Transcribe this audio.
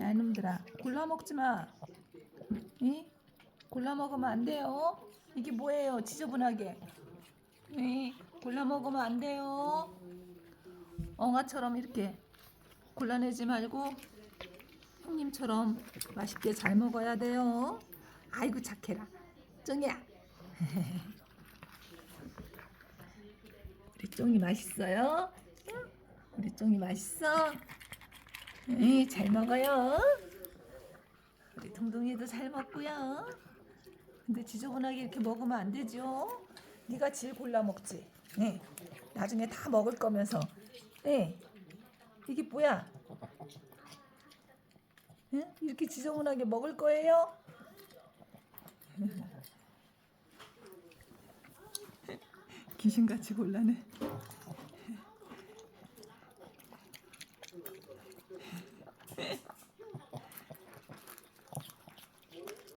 야, 이놈들아, 골라 먹지 마. 이? 골라 먹으면 안 돼요. 이게 뭐예요? 지저분하게. 이? 골라 먹으면 안 돼요. 엉아처럼 이렇게 골라내지 말고 형님처럼 맛있게 잘 먹어야 돼요. 아이고 착해라. 쫑이야. 우리 쫑이 맛있어요? 응? 우리 쫑이 맛있어? 네, 잘 먹어요. 우리 동동이도 잘 먹고요. 근데 지저분하게 이렇게 먹으면 안 되죠. 네가 질 골라 먹지. 네. 나중에 다 먹을 거면서. 네. 이게 뭐야? 응? 이렇게 지저분하게 먹을 거예요? 귀신같이 골라내.